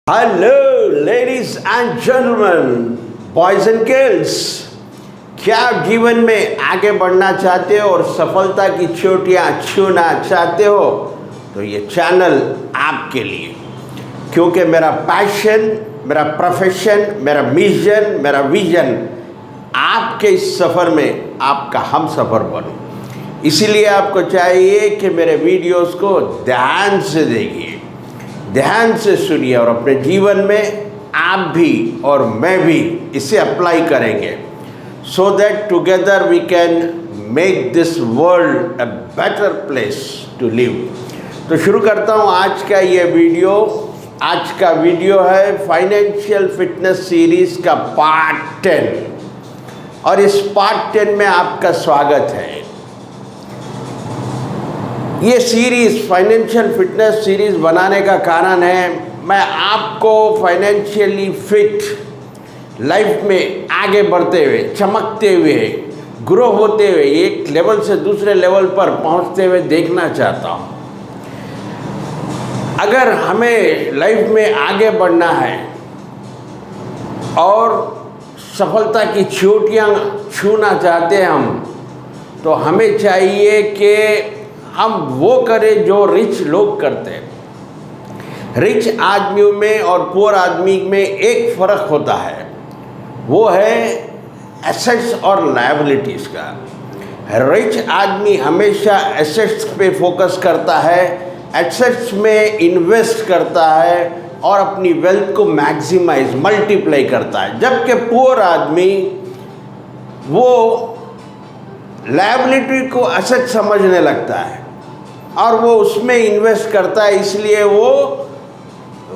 Hello ladies and gentleman, boys and girls, क्या आप जीवन में आगे बढ़ना चाहते हो और सफलता की चोटियां छूना चाहते हो तो ये चैनल आपके लिए, क्योंकि मेरा पैशन, मेरा प्रोफेशन, मेरा मिशन, मेरा विजन आपके इस सफ़र में आपका हम सफ़र बनूं। इसीलिए आपको चाहिए कि मेरे वीडियोस को ध्यान से देखिए, ध्यान से सुनिए और अपने जीवन में आप भी और मैं भी इसे अप्लाई करेंगे, so that together we can make this world a better place to live. तो शुरू करता हूँ आज का ये वीडियो। आज का वीडियो है फाइनेंशियल फिटनेस सीरीज़ का पार्ट 10 और इस पार्ट 10 में आपका स्वागत है। ये सीरीज़ फाइनेंशियल फिटनेस सीरीज़ बनाने का कारण है, मैं आपको फाइनेंशियली फिट लाइफ में आगे बढ़ते हुए, चमकते हुए, ग्रो होते हुए, एक लेवल से दूसरे लेवल पर पहुंचते हुए देखना चाहता हूं। अगर हमें लाइफ में आगे बढ़ना है और सफलता की चोटियां छूना चाहते हैं हम, तो हमें चाहिए कि हम वो करें जो रिच लोग करते हैं। रिच आदमियों में और पुअर आदमी में एक फ़र्क होता है, वो है एसेट्स और लायबिलिटीज़ का। रिच आदमी हमेशा एसेट्स पे फोकस करता है, एसेट्स में इन्वेस्ट करता है और अपनी वेल्थ को मैक्सिमाइज, मल्टीप्लाई करता है, जबकि पुअर आदमी वो लायबिलिटी को एसेट समझने लगता है और वो उसमें इन्वेस्ट करता है, इसलिए वो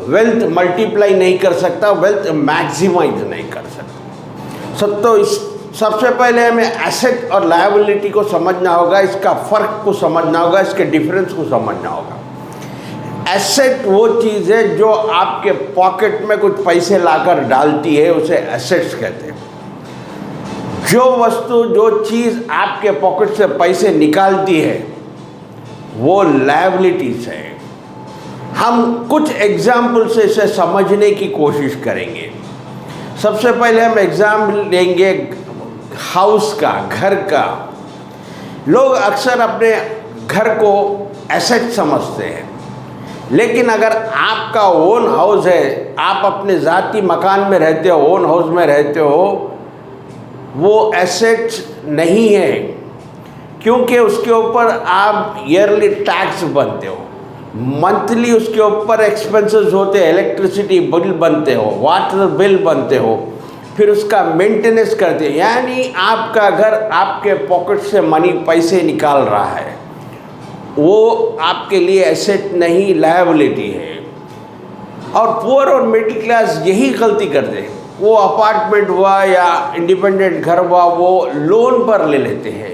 वेल्थ मल्टीप्लाई नहीं कर सकता, वेल्थ मैक्सिमाइज नहीं कर सकता। तो सबसे पहले हमें एसेट और लायबिलिटी को समझना होगा, इसका फ़र्क को समझना होगा, इसके डिफरेंस को समझना होगा। एसेट वो चीज़ है जो आपके पॉकेट में कुछ पैसे लाकर डालती है, उसे एसेट्स कहते हैं। जो वस्तु, जो चीज़ आपके पॉकेट से पैसे निकालती है वो लायबिलिटीज़ है। हम कुछ एग्जाम्पल से इसे समझने की कोशिश करेंगे। सबसे पहले हम एग्जाम्पल लेंगे हाउस का, घर का। लोग अक्सर अपने घर को एसेट समझते हैं, लेकिन अगर आपका ओन हाउस है, आप अपने ज़ाती मकान में रहते हो, ओन हाउस में रहते हो, वो एसेट नहीं है, क्योंकि उसके ऊपर आप ईयरली टैक्स बनते हो, मंथली उसके ऊपर एक्सपेंसेस होते हैं, इलेक्ट्रिसिटी बिल बनते हो, वाटर बिल बनते हो, फिर उसका मेंटेनेंस करते हो। यानी आपका घर आपके पॉकेट से मनी, पैसे निकाल रहा है, वो आपके लिए एसेट नहीं, लायबिलिटी है। और पुअर और मिडिल क्लास यही गलती करते हैं, वो अपार्टमेंट हुआ या इंडिपेंडेंट घर हुआ, वो लोन पर ले लेते हैं,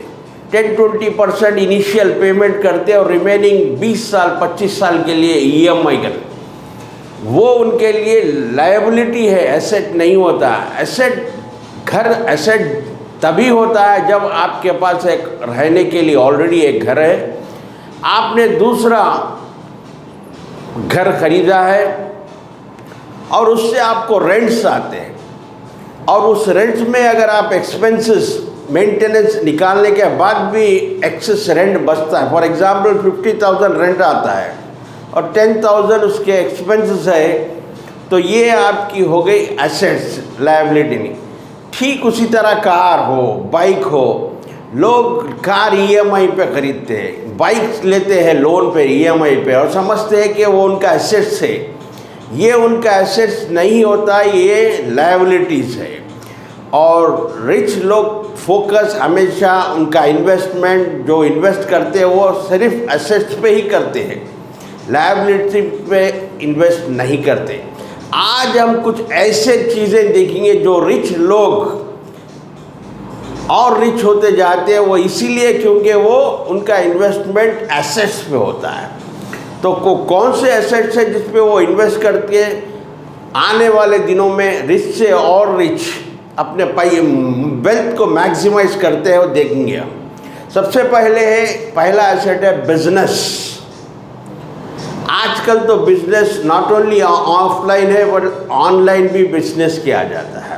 10-20% इनिशियल पेमेंट करते हैं और रिमेनिंग 20 साल 25 साल के लिए EMI करते। वो उनके लिए लायबिलिटी है, एसेट नहीं होता। एसेट, घर एसेट तभी होता है जब आपके पास एक रहने के लिए ऑलरेडी एक घर है, आपने दूसरा घर खरीदा है और उससे आपको रेंट्स आते हैं, और उस रेंट्स में अगर आप एक्सपेंसेस, मेंटेनेंस निकालने के बाद भी एक्सेस रेंट बचता है। फॉर एग्जांपल 50,000 रेंट आता है और 10,000 उसके एक्सपेंसेस है, तो ये आपकी हो गई एसेट्स, लायबिलिटी नहीं। ठीक उसी तरह कार हो, बाइक हो, लोग कार EMI पे खरीदते हैं, बाइक लेते हैं लोन पे, EMI पे, और समझते हैं कि वो उनका एसेट्स है। ये उनका एसेट्स नहीं होता, ये लायबिलिटीज़ है। और रिच लोग फोकस हमेशा उनका इन्वेस्टमेंट, जो इन्वेस्ट करते हैं वो सिर्फ एसेट्स पे ही करते हैं, लायबिलिटी पे इन्वेस्ट नहीं करते। आज हम कुछ ऐसे चीज़ें देखेंगे जो रिच लोग और रिच होते जाते हैं, वो इसीलिए क्योंकि वो उनका इन्वेस्टमेंट एसेट्स पे होता है। तो कौन से एसेट्स है जिस पे वो इन्वेस्ट करके आने वाले दिनों में रिच से और रिच अपने वेल्थ को मैक्सिमाइज करते हैं, वो देखेंगे हम। सबसे पहले है, पहला एसेट है बिजनेस। आजकल तो बिजनेस नॉट ओनली ऑफलाइन है बट ऑनलाइन भी बिजनेस किया जाता है।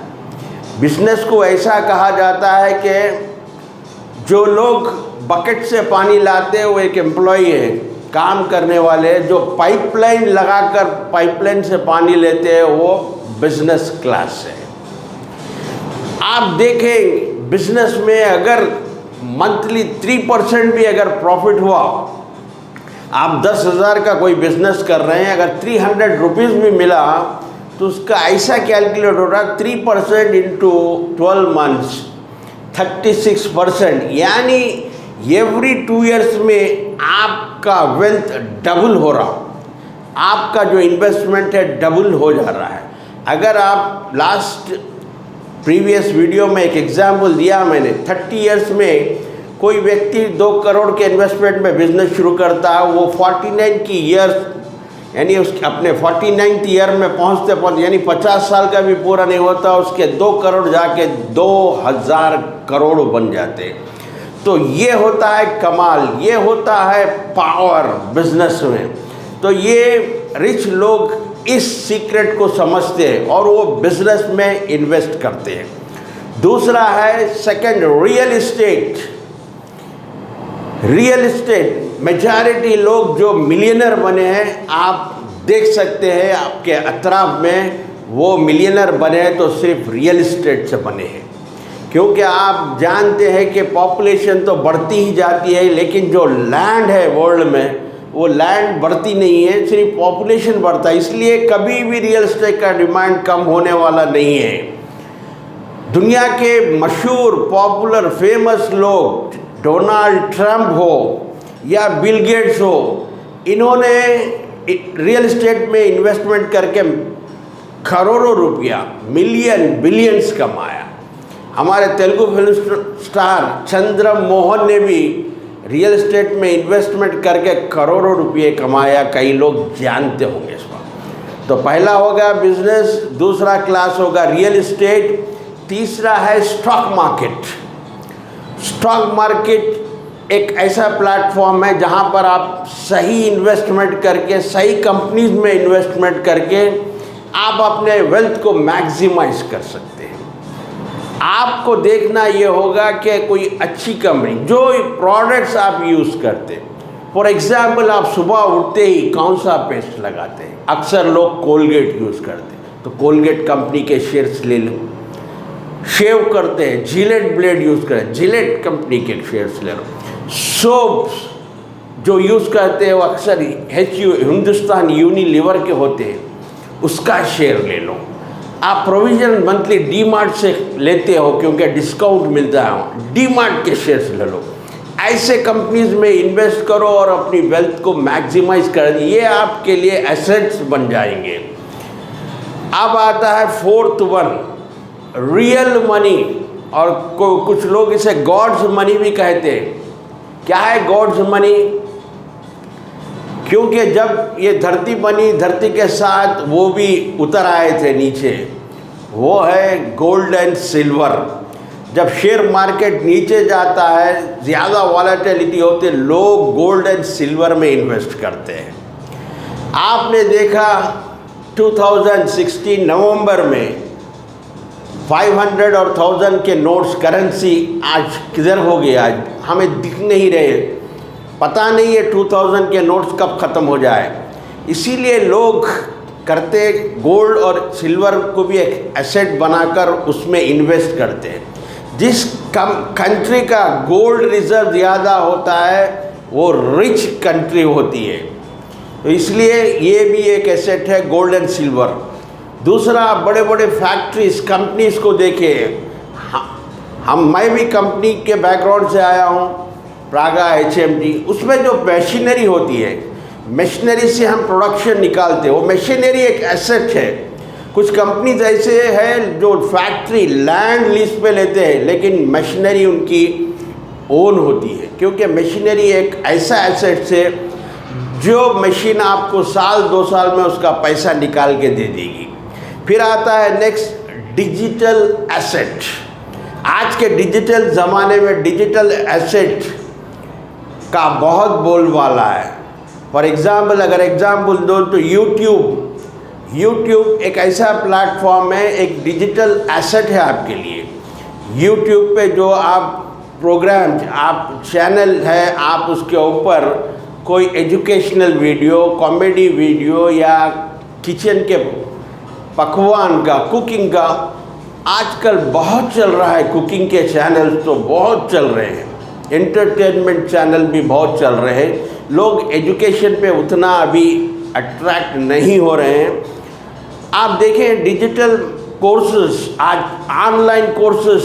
बिजनेस को ऐसा कहा जाता है कि जो लोग बकेट से पानी लाते हैं वो एक एम्प्लॉई है, काम करने वाले। जो पाइपलाइन लगाकर पाइपलाइन से पानी लेते हैं वो बिजनेस क्लास है। आप देखें बिजनेस में अगर मंथली 3% भी अगर प्रॉफिट हुआ, आप 10,000 का कोई बिजनेस कर रहे हैं, अगर 300 रुपीज़ भी मिला तो उसका ऐसा कैलकुलेट हो रहा है 3% इंटू 12 मंथ्स 36%, यानी एवरी 2 ईयर्स में आपका वेल्थ डबल हो रहा, आपका जो इन्वेस्टमेंट है डबल हो जा रहा है। अगर आप लास्ट प्रीवियस वीडियो में एक एग्जाम्पल दिया मैंने, 30 ईयर्स में कोई व्यक्ति 2 करोड़ के इन्वेस्टमेंट में बिजनेस शुरू करता है, वो 49 की ईयर्स यानी उसके अपने 49th ईयर में पहुँचते यानी 50 साल का भी पूरा नहीं होता, उसके 2 करोड़ जाके 2000 करोड़ बन जाते। तो ये होता है कमाल, ये होता है पावर बिजनेस में। तो ये रिच लोग इस सीक्रेट को समझते हैं और वो बिजनेस में इन्वेस्ट करते हैं। दूसरा है second, real estate. Real estate majority लोग जो मिलियनर बने हैं, आप देख सकते हैं आपके अतराफ में वो मिलियनर बने हैं तो सिर्फ रियल इस्टेट से बने हैं। क्योंकि आप जानते हैं कि पॉपुलेशन तो बढ़ती ही जाती है, लेकिन जो लैंड है वर्ल्ड में वो लैंड बढ़ती नहीं है, सिर्फ पॉपुलेशन बढ़ता है। इसलिए कभी भी रियल एस्टेट का डिमांड कम होने वाला नहीं है। दुनिया के मशहूर पॉपुलर फेमस लोग, डोनाल्ड ट्रंप हो या बिल गेट्स हो, इन्होंने रियल एस्टेट में इन्वेस्टमेंट करके करोड़ों रुपया, मिलियन बिलियंस कमाया। हमारे तेलुगु फिल्म स्टार चंद्र मोहन ने भी रियल एस्टेट में इन्वेस्टमेंट करके करोड़ों रुपये कमाया, कई लोग जानते होंगे इस बात। तो पहला होगा बिजनेस, दूसरा क्लास होगा रियल एस्टेट, तीसरा है स्टॉक मार्केट। स्टॉक मार्केट एक ऐसा प्लेटफॉर्म है जहां पर आप सही इन्वेस्टमेंट करके, सही कंपनीज में इन्वेस्टमेंट करके आप अपने वेल्थ को मैक्सिमाइज कर सकते हैं। आपको देखना ये होगा कि कोई अच्छी कंपनी, जो प्रोडक्ट्स आप यूज़ करते हैं, फॉर एग्जाम्पल आप सुबह उठते ही कौन सा पेस्ट लगाते हैं? अक्सर लोग कोलगेट यूज़ करते हैं, तो कोलगेट कंपनी के शेयर्स ले लो। शेव करते हैं, जिलेट ब्लेड यूज़ करें, जिलेट कंपनी के शेयर्स ले लो। सोप्स जो यूज़ करते हैं वो अक्सर हिंदुस्तान यूनिलीवर के होते हैं, उसका शेयर ले लो। आप प्रोविजन मंथली डी मार्ट से लेते हो क्योंकि डिस्काउंट मिलता है, डी मार्ट के शेयर्स ले लो। ऐसे कंपनीज में इन्वेस्ट करो और अपनी वेल्थ को मैक्सिमाइज कर, ये आपके लिए एसेट्स बन जाएंगे। अब आता है फोर्थ वन, रियल मनी, और कुछ लोग इसे गॉड्स मनी भी कहते हैं। क्या है गॉड्स मनी? क्योंकि जब ये धरती बनी, धरती के साथ वो भी उतर आए थे नीचे, वो है गोल्ड एंड सिल्वर। जब शेयर मार्केट नीचे जाता है, ज़्यादा वॉलेटिलिटी होती है, लोग गोल्ड एंड सिल्वर में इन्वेस्ट करते हैं। आपने देखा 2016 नवंबर में 500 और 1000 के नोट्स, करेंसी आज किधर हो गया? आज हमें दिख नहीं रहे, पता नहीं है 2000 के नोट्स कब ख़त्म हो जाए। इसीलिए लोग करते गोल्ड और सिल्वर को भी एक एसेट बनाकर उसमें इन्वेस्ट करते हैं। जिस कंट्री का गोल्ड रिजर्व ज़्यादा होता है वो रिच कंट्री होती है, तो इसलिए ये भी एक एसेट है गोल्ड एंड सिल्वर। दूसरा, बड़े बड़े फैक्ट्रीज, कंपनीज को देखिए। मैं भी कंपनी के बैकग्राउंड से आया हूँ, प्रागा HMT। उसमें जो मशीनरी होती है, मशीनरी से हम प्रोडक्शन निकालते हैं, वो मशीनरी एक एसेट है। कुछ कंपनीज ऐसे हैं जो फैक्ट्री लैंड लीज पे लेते हैं, लेकिन मशीनरी उनकी ओन होती है, क्योंकि मशीनरी एक ऐसा एसेट है जो मशीन आपको साल 2 साल में उसका पैसा निकाल के दे देगी। फिर आता है नेक्स्ट, डिजिटल एसेट। आज के डिजिटल ज़माने में डिजिटल एसेट का बहुत बोलबाला है। फॉर एग्ज़ाम्पल अगर एग्ज़ाम्पल दो तो यूट्यूब एक ऐसा प्लेटफॉर्म है, एक डिजिटल एसेट है आपके लिए। यूट्यूब पे जो आप प्रोग्राम, आप चैनल है, आप उसके ऊपर कोई एजुकेशनल वीडियो, कॉमेडी वीडियो या किचन के पकवान का, कुकिंग का आजकल बहुत चल रहा है। कुकिंग के चैनल तो बहुत चल रहे हैं, एंटरटेनमेंट चैनल भी बहुत चल रहे हैं। लोग एजुकेशन पे उतना अभी अट्रैक्ट नहीं हो रहे हैं। आप देखें डिजिटल कोर्सेस, आज ऑनलाइन कोर्सेस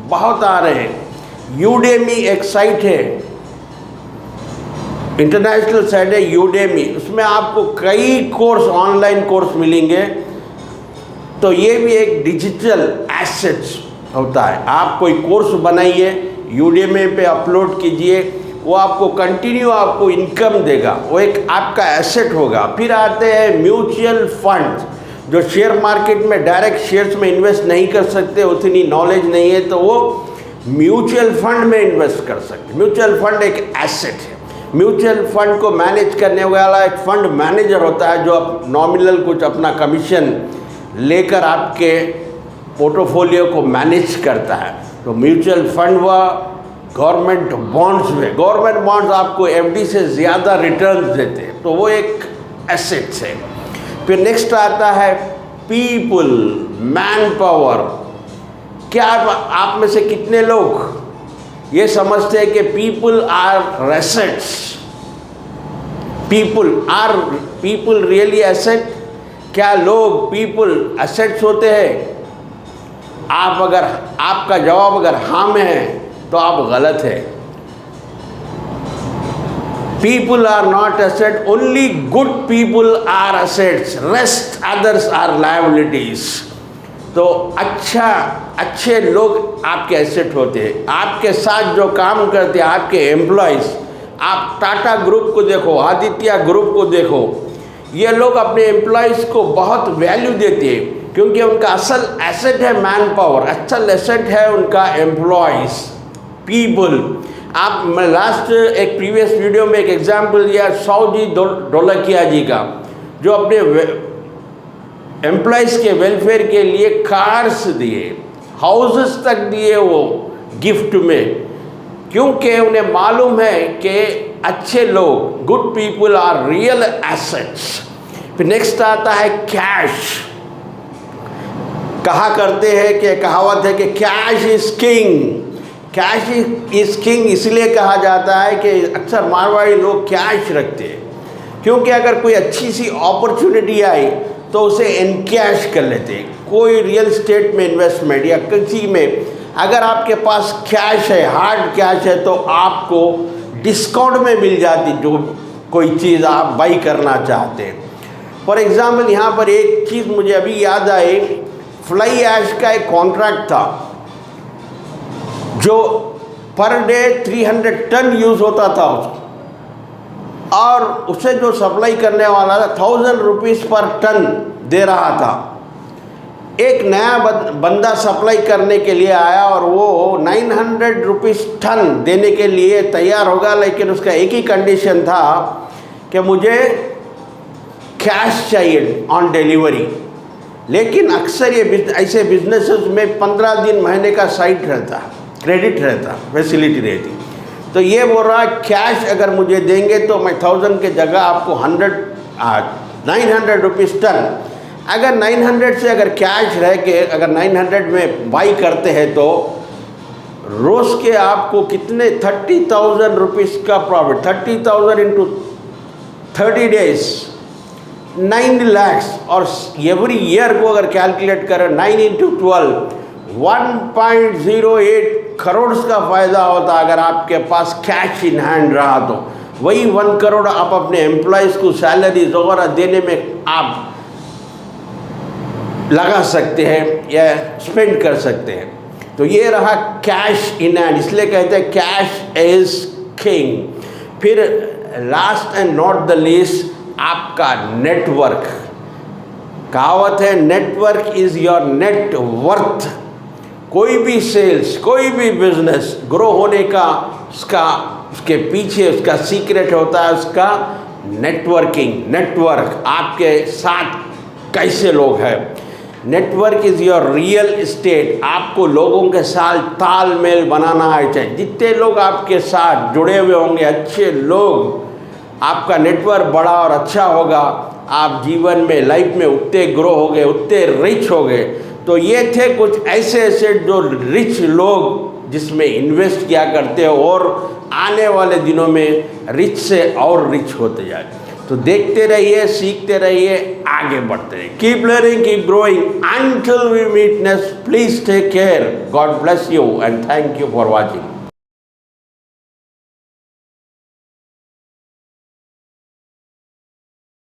बहुत आ रहे हैं। यूडेमी एक साइट है, इंटरनेशनल साइट है यूडेमी, उसमें आपको कई कोर्स, ऑनलाइन कोर्स मिलेंगे। तो ये भी एक डिजिटल एसेट्स होता है। आप कोई कोर्स बनाइए, यूडेमी पे अपलोड कीजिए, वो आपको कंटिन्यू आपको इनकम देगा, वो एक आपका एसेट होगा। फिर आते हैं म्यूचुअल फंड, जो शेयर मार्केट में डायरेक्ट शेयर्स में इन्वेस्ट नहीं कर सकते, उतनी नॉलेज नहीं है, तो वो म्यूचुअल फंड में इन्वेस्ट कर सकते। म्यूचुअल फंड एक एसेट है। म्यूचुअल फंड को मैनेज करने वाला एक फंड मैनेजर होता है, जो नॉमिनल कुछ अपना कमीशन लेकर आपके पोर्टफोलियो को मैनेज करता है। तो म्यूचुअल फंड व गवर्नमेंट बॉन्ड्स में, गवर्नमेंट बॉन्ड्स आपको एफडी से ज़्यादा रिटर्न देते हैं, तो वो एक एसेट्स है। फिर नेक्स्ट आता है पीपल, मैन पावर। क्या आप में से कितने लोग ये समझते हैं कि people are assets? People really asset? क्या लोग पीपल एसेट्स होते हैं? आपका जवाब अगर हाँ में है तो आप गलत है। People are not asset, only good people are assets, rest others are liabilities. तो अच्छे लोग आपके एसेट होते हैं। आपके साथ जो काम करते हैं, आपके एम्प्लॉयज़, आप टाटा ग्रुप को देखो, आदित्य ग्रुप को देखो, ये लोग अपने एम्प्लॉयज़ को बहुत वैल्यू देते हैं, क्योंकि उनका असल एसेट है मैन पावर, असल एसेट है उनका एम्प्लॉयज़, पीपल। मैं लास्ट एक प्रीवियस वीडियो में एक एग्जाम्पल दिया सऊदी ढोलकिया जी का, जो अपने एम्प्लॉयज़ के वेलफेयर के लिए कार्स दिए, हाउसेस तक दिए वो गिफ्ट में, क्योंकि उन्हें मालूम है कि अच्छे लोग, good people are real assets. फिर नेक्स्ट आता है कैश। कहा करते हैं कि कहावत है कि cash is king. Cash is king इसलिए कहा जाता है कि अक्सर मारवाड़ी लोग कैश रखते हैं, क्योंकि अगर कोई अच्छी सी अपॉर्चुनिटी आई तो उसे इनकैश कर लेते हैं। कोई रियल स्टेट में इन्वेस्टमेंट या किसी में अगर आपके पास कैश है, हार्ड कैश है, तो आपको डिस्काउंट में मिल जाती जो कोई चीज़ आप बाई करना चाहते हैं। फॉर एग्ज़ाम्पल यहाँ पर एक चीज़ मुझे अभी याद आई, फ्लाई ऐश का एक कॉन्ट्रैक्ट था जो पर डे 300 टन यूज़ होता था उसको, और उसे जो सप्लाई करने वाला था 1000 रुपीज़ पर टन दे रहा था। एक नया बंदा सप्लाई करने के लिए आया और वो 900 रुपीज़ टन देने के लिए तैयार होगा, लेकिन उसका एक ही कंडीशन था कि मुझे कैश चाहिए ऑन डिलीवरी। लेकिन अक्सर ये ऐसे बिजनेसेस में 15 दिन, महीने का साइट रहता, क्रेडिट रहता, फैसिलिटी रहती। तो ये बोल रहा है कैश अगर मुझे देंगे तो मैं 1000 के जगह आपको 900 रुपीज़ टन। अगर 900 से अगर कैश रह के अगर 900 में बाई करते हैं तो रोज़ के आपको कितने 30,000 रुपीज़ का प्रॉफिट, 30,000 इंटू 30 डेज 9 lakhs, और एवरी ईयर को अगर कैलकुलेट करें 9 इंटू 12 1.08 करोड़ का फ़ायदा होता अगर आपके पास कैश इन हैंड रहा। तो वही 1 करोड़ आप अपने एम्प्लॉयज़ को सैलरीज वगैरह देने में आप लगा सकते हैं या स्पेंड कर सकते हैं। तो ये रहा कैश इन हैंड, इसलिए कहते हैं कैश इज किंग। फिर last and not the least आपका नेटवर्क। कहावत है network is your net worth. कोई भी सेल्स, कोई भी बिजनेस ग्रो होने का उसके पीछे उसका सीक्रेट होता है उसका नेटवर्क आपके साथ कैसे लोग हैं। Network is your real estate. आपको लोगों के साथ तालमेल बनाना है। चाहिए जितने लोग आपके साथ जुड़े हुए होंगे, अच्छे लोग, आपका नेटवर्क बड़ा और अच्छा होगा, आप जीवन में लाइफ में उतने ग्रो हो गए, उतने रिच हो गए। तो ये थे कुछ ऐसे ऐसे जो रिच लोग जिसमें इन्वेस्ट किया करते हो और आने वाले दिनों में रिच से और रिच होते जाए। तो देखते रहिए, सीखते रहिए, आगे बढ़ते रहिए। Keep learning, keep growing until we meet next. Please take care. God bless you and thank you for watching.